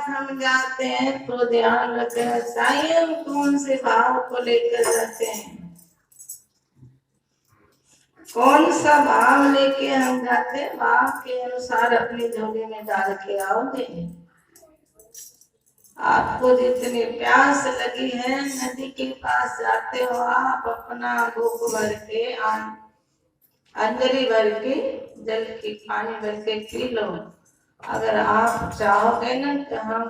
हम जाते हैं तो ध्यान रखना चाहिए हम कौन से भाव को लेकर जाते हैं, कौन सा भाव लेके हम जाते हैं, भाव के अनुसार अपनी झोली में डाल के आओगे। आपको जितनी प्यास लगी है नदी के पास जाते हो आप अपना भूख भर के अंजलि भर के जल की पानी भर के पी लो। अगर आप चाहोगे ना कि हम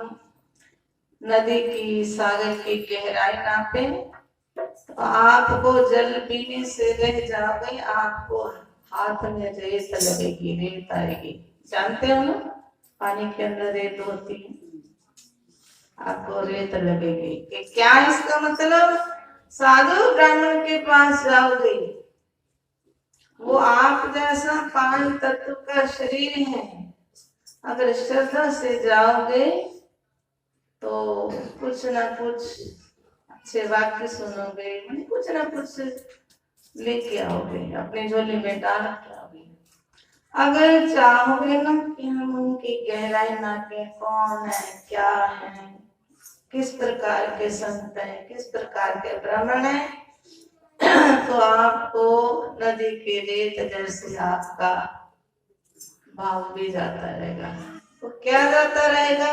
नदी की सागर की गहराई नापे तो आपको जल पीने से रह जाओगे, आपको हाथ में रेत लगेगी, रेत आएगी। जानते हो ना पानी के अंदर रेत होती है, आपको रेत लगेगी। कि क्या इसका मतलब? साधु ब्राह्मण के पास जाओगे वो आप जैसा 5 तत्व का शरीर है, अगर श्रद्धा से जाओगे तो कुछ ना कुछ अच्छे वाक्य सुनोगे, कुछ ना कुछ लेके आओगे, अपनी झोली में डाल के आओगे। अगर चाहोगे ना कि हम उनकी गहराई नापे, कौन है, क्या है, किस प्रकार के संत हैं, किस प्रकार के ब्राह्मण हैं, तो आपको नदी के रेत जैसे आपका भाव भी जाता रहेगा। तो क्या जाता रहेगा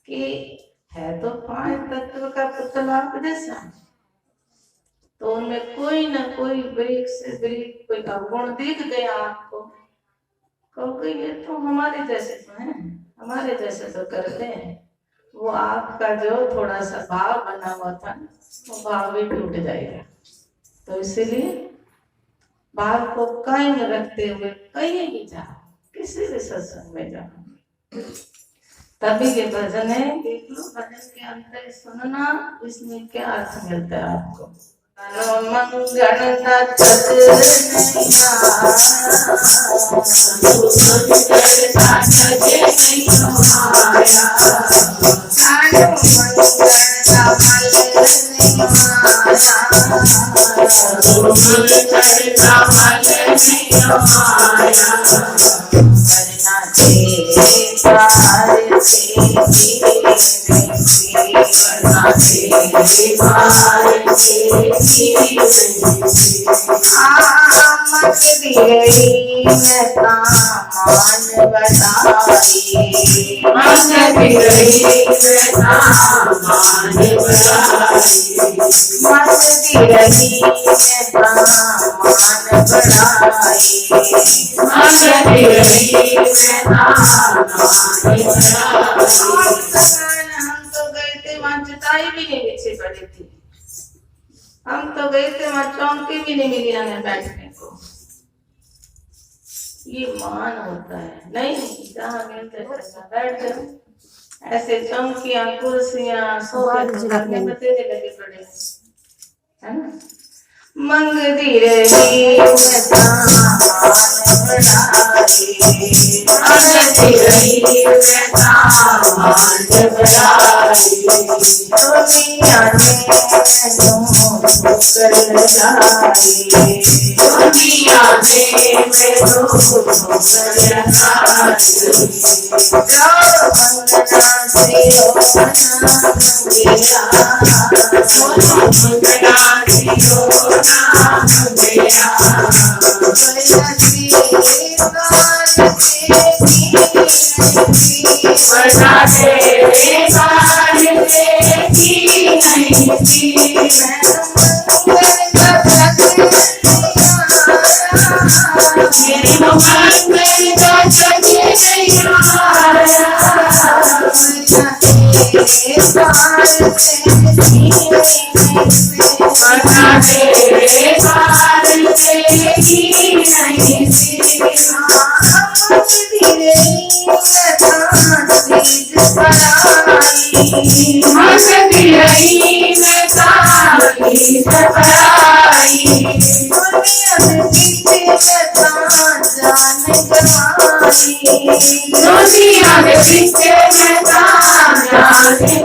कि है तो 5 तत्व का पुतला जैसा, तो उनमें कोई ना कोई ब्रेक से ब्रेक कोई अवगुण दिख गया आपको, कहोगे ये तो हमारे जैसे तो हैं, हमारे जैसे तो करते हैं। वो आपका जो थोड़ा सा भाव बना हुआ था वो भाव भी टूट जाएगा। तो इसलिए भाव को कायम रखते हुए कहीं भी जाओ, किसी भी सत्संग में जाओ, तभी ये भजन है। देख लो भजन के अंदर सुनना, इसमें क्या अर्थ मिलता है आपको। हम तो गए थे वहां चौकी भी नहीं मिली हमें बैठने को। ये मान होता है नहीं, जहाँ मिलते बैठ जाओ। ऐसे चौकियां कुर्सियां सोफे रखने में तेरे लगे पड़े है ना। मंगती रही दुनिया में पीछे में जाने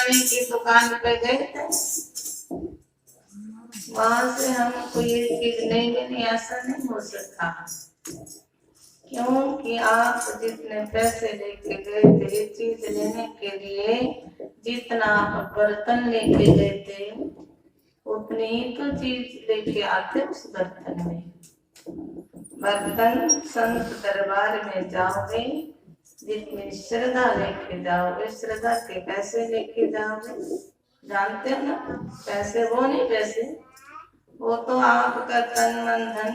गवाई की दुकान पे गए थे, वहां से हमको ये चीज नहीं मिली, ऐसा नहीं हो सकता। क्योंकि आप जितने पैसे लेके गए थे चीज लेने के लिए, जितना आप बर्तन लेके गए थे उतनी ही तो चीज लेके आते उस बर्तन में। बर्तन संत दरबार में जाओगे, जितनी श्रद्धा लेके जाओगे, श्रद्धा के पैसे लेके जाओगे, जानते हो ना, पैसे वो नहीं, पैसे वो तो आपका तन मन धन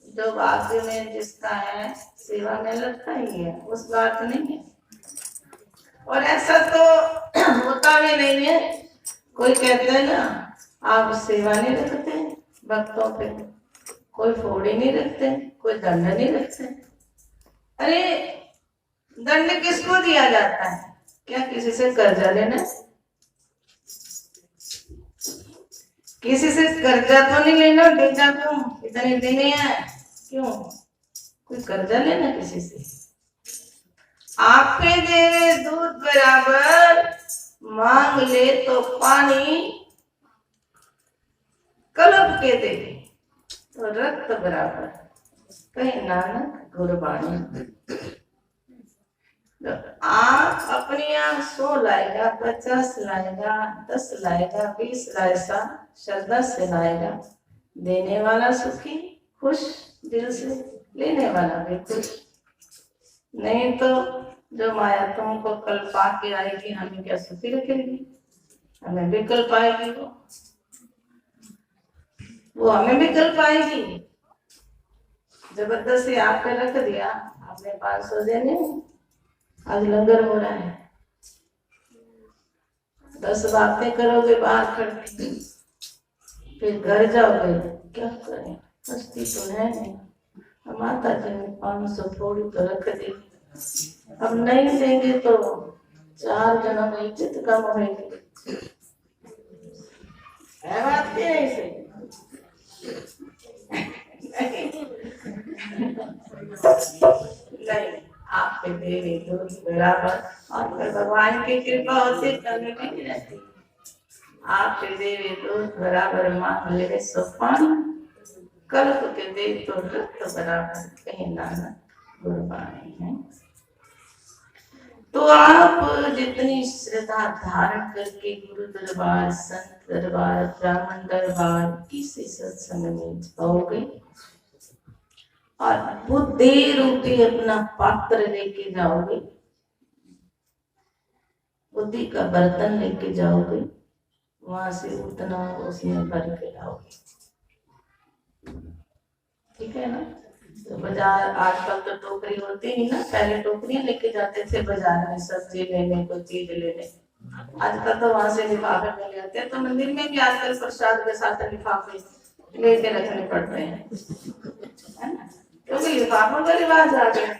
जो भाग्य में जिसका है सेवा में लगता ही है, उस बात नहीं है। और ऐसा तो होता भी नहीं है। कोई कहते हैं ना आप सेवा नहीं रखते भक्तों पे, कोई फोड़ी नहीं रखते, कोई दंड नहीं रखते। अरे दंड किसको दिया जाता है? क्या किसी से कर्जा लेना? किसी से कर्जा तो नहीं लेना, बेटा क्यों इतने देने हैं, क्यों कोई कर्जा लेना किसी से? आपके देवे दूध बराबर, मांग ले तो पानी, कलब के दे तो रक्त बराबर, कहे नानक गुरबाणी। आप अपनी आंख 100 लाएगा, 50 लाएगा, 10 लाएगा, 20 लाएगा, श्रद्धा से लाएगा, देने वाला सुखी खुश दिल से, लेने वाला भी खुश। नहीं तो जो माया तुमको कल पाके आएगी, हमें क्या सुखी रखेगी? हमें भी कल पाएगी, वो हमें भी कल पाएगी। जबरदस्ती आप पे रख दिया, आपने 500 देने, आज लंगर हो रहा है, 10 बातें करोगे बाहर खड़े, फिर घर जाओगे, क्या करें, मस्ती तो है नहीं। माता जी ने 500 थोड़ी तो रख दी, अब नहीं देंगे तो 4 जन्म इज्जत कम होगी। है बात क्या ऐसे? नहीं, आप पे देवी दूध बराबर, और फिर भगवान की कृपा होती कमी भी नहीं रहती। आप पे देवी दूध बराबर, मांग ले सो पानी, कल्प के दे तो रक्त बराबर, कहीं नानक गुरबाणी है। तो आप जितनी श्रद्धा धारण करके गुरु दरबार, संत दरबार, ब्राह्मण दरबार, किसी सत्संग में जाओगे और बुद्धि रूपी अपना पात्र लेके जाओगे, बुद्धि का बर्तन लेके जाओगे, वहां से उतना उसमें भर के लाओगे। ठीक है ना? तो बाजार आजकल तो टोकरी होती ही ना, पहले टोकरियां लेके जाते थे बाजार में सब्जी लेने, कोई चीज लेने। आजकल तो वहां से लिफाफे मिल जाते हैं, तो मंदिर में भी आजकल प्रसाद के साथ लिफाफे लेके रखने पड़ते हैं, है ना? कोई लिफाफों का रिवाज आ गया?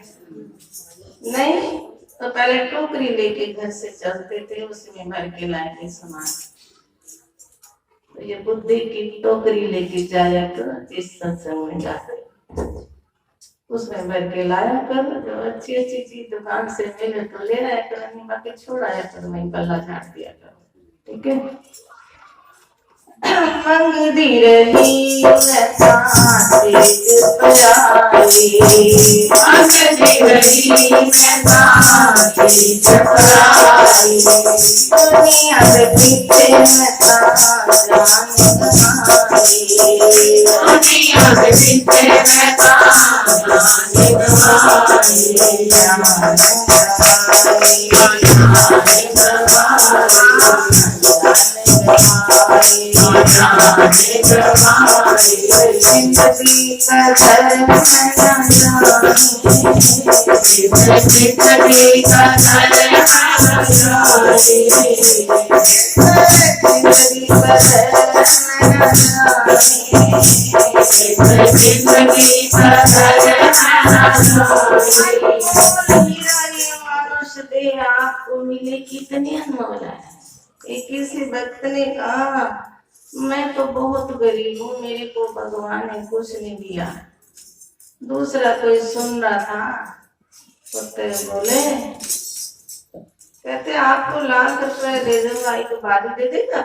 नहीं, तो पहले टोकरी लेके घर से चलते थे, उसमें भर के लाएंगे सामान। तो ये बुद्धि की टोकरी लेके जाया करो जिस सत्संग में जाते, उसमें भर के लाया करो। जो अच्छी अच्छी चीज दुकान से मिले तो ले आया करो, नहीं बाकी छोड़ आया करो, नहीं पल्ला झाड़ दिया करो। ठीक है। मंगदी रही मैं सांसे प्यारी, मंगदी रही मैं सांसे प्यारी, दुनिया के पीछे मैं जाने तुम्हारी, दुनिया के पीछे मैं जाने तुम्हारी, जिंदगी का धर्म जिंदगी का मनुष्य देह आपको मिले कितनी अनमोल है। एक किसी भक्त ने कहा मैं तो बहुत गरीब हूँ, मेरे को भगवान ने कुछ नहीं दिया। दूसरा कोई सुन रहा था तो बोले, कहते आपको ₹1,00,000 दे दूंगा, एक बारी दे देगा?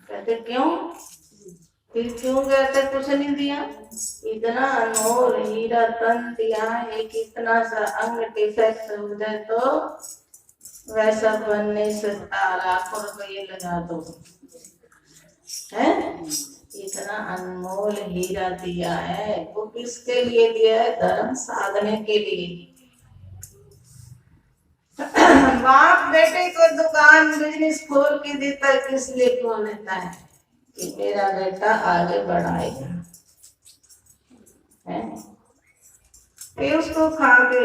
कहते क्यों? फिर क्यों? कहते कुछ नहीं दिया, इतना अनमोल हीरा तन दिया, एक इतना सा अंग डिफेक्ट हो जाए तो वैसा बन नहीं सकता, लाखों रुपये लगा दो, है? इतना अनमोल हीरा दिया है। वो किसके लिए दिया है? धर्म साधने के लिए। बाप बेटे को दुकान बिजनेस खोल के देता है, किस लिए खोल देता है? कि मेरा बेटा आगे बढ़ाएगा, है? फिर उसको खा के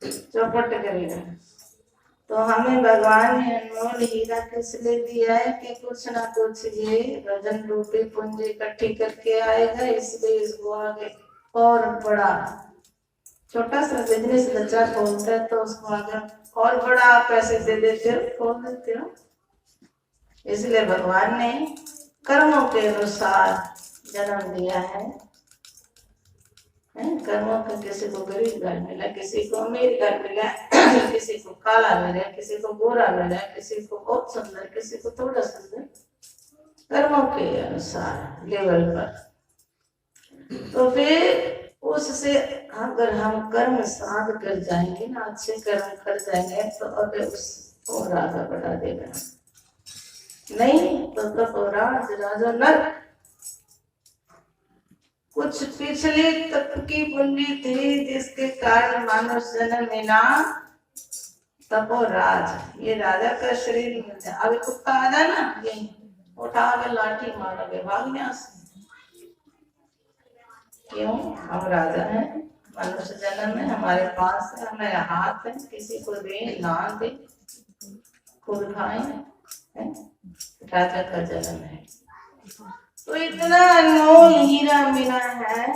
चौपट करेगा। तो हमें भगवान ने अनमोल हीरा किस लिए दिया है कि कुछ ना कुछ ये भजन रूपी पूंजी इकट्ठी करके आएगा, इसलिए इसको आगे और बड़ा छोटा सा बिजनेस बच्चा खोलता है तो उसको आगे और बड़ा पैसे दे देते हो, खोल देते हो। इसलिए भगवान ने कर्मों के अनुसार जन्म दिया है। कर्मों का किसी को गरीब घर मिला, किसी को अमीर घर मिला, किसी को काला मिला, किसी को गोरा मिला, किसी को बहुत सुंदर, किसी को थोड़ा सुंदर, कर्मों के अनुसार लेवल पर। तो फिर उससे अगर हम कर्म साध कर जाएंगे ना, अच्छे कर्म कर जाएंगे तो अगर उसको राजा बढ़ा देगा, नहीं तो राज राजा नरक। कुछ पिछली तक की पूंजी थी जिसके कारण मनुष्य जन्म मिला, तपोराज, ये राजा का शरीर मिल जाए। अभी कुत्ता आ जाए ना, ये उठा के लाठी मारोगे, भाग यहाँ से। क्यों? हम राजा हैं, मनुष्य जन्म है, हमारे पास है, हमारे हाथ है, किसी को दे ना दे, खुद खाए, राजा का जन्म है। तो इतना अनमोल हीरा मिला है,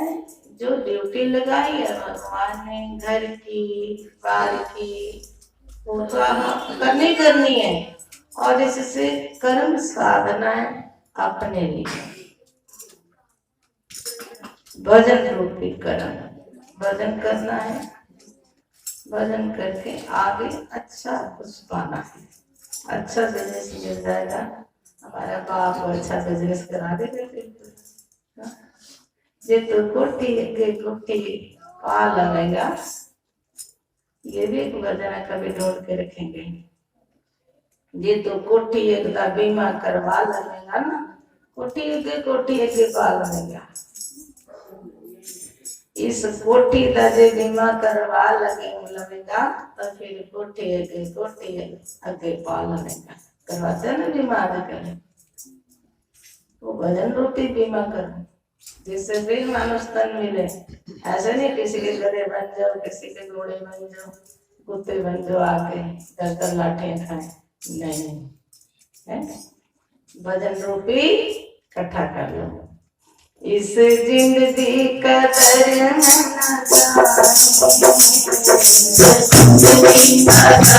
जो ड्यूटी लगाई है भगवान ने घर की, बार की, वो तो करनी है। और इससे कर्म साधना है अपने लिए, भजन रूपी कर्म, भजन करना है, भजन करके आगे अच्छा कुछ पाना है, अच्छा बिजनेस मिल जाएगा। हमारा बाप अच्छा बिजनेस करा देगा। जे तो कोठी पा लगेगा, ये भी एक भजन है, कभी ढूंढ के रखेंगे। जे तो कोठी एक बीमा करवा लगेगा ना, कोठी एक पा लगेगा। इस कोठी का जे बीमा करवा लगेगा तो फिर कोठी एक आगे पा लगेगा। करवाते हैं ना बीमा आजकल, वो भजन रूपी बीमा करो जिससे फिर मानुष तन मिले। ऐसे नहीं किसी के गधे बन जाओ, किसी के घोड़े बन जाओ, कुत्ते बन जाओ, आके डर लाठियां खाए, नहीं है। भजन रूपी इकट्ठा कर लो, इस जिंदगी कदर न जिंदगी कदर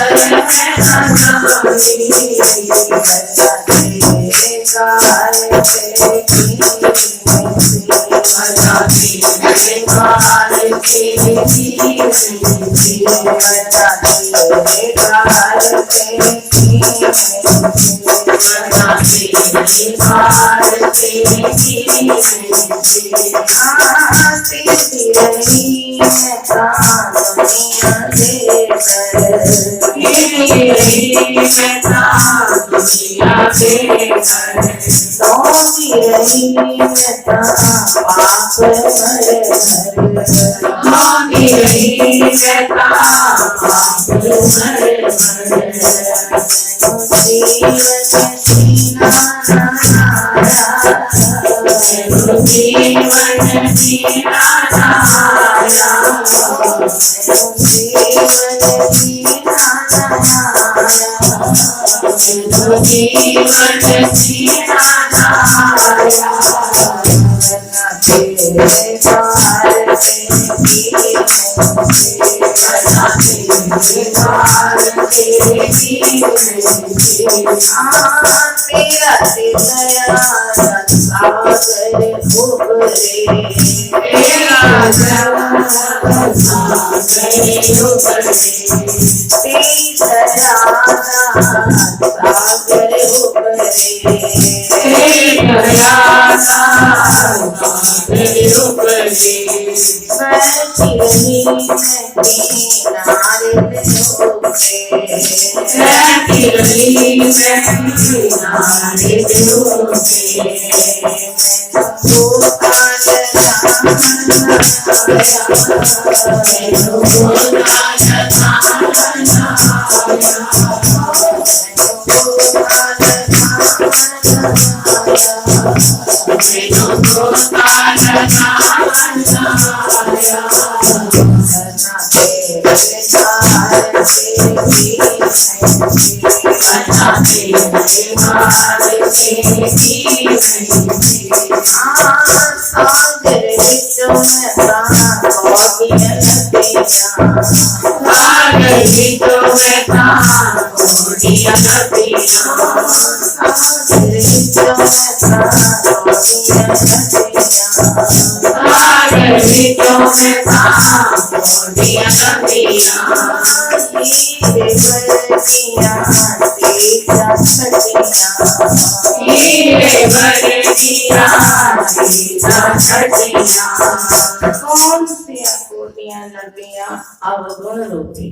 अवगुण रूपी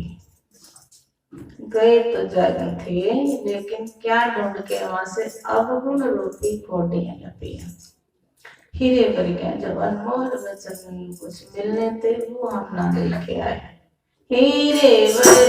गए तो जगन थे, लेकिन क्या ढूंढ के वहां से अवगुण रूपी कोटियां लपियां। हीरे भर के जब अनमोल वचन कुछ मिलने थे वो हम ना लेके आए। हीरे भर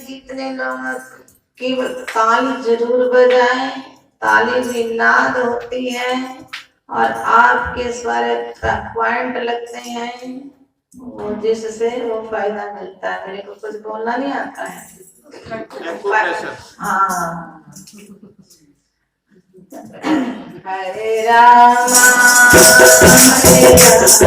जितने लोग केवल ताली जरूर बजाएं, ताली भी नाद होती है और आपके स्वर का पॉइंट लगते हैं, वो जिससे वो फायदा मिलता है। मेरे को कुछ बोलना नहीं आता है, हाँ हरे रामा हरे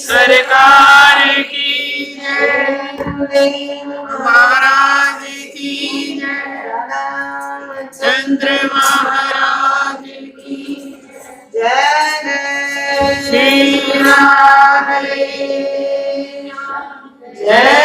सरकार की जय, महाराज की जय, चंद्र महाराज की जय जय श्री राधे, जय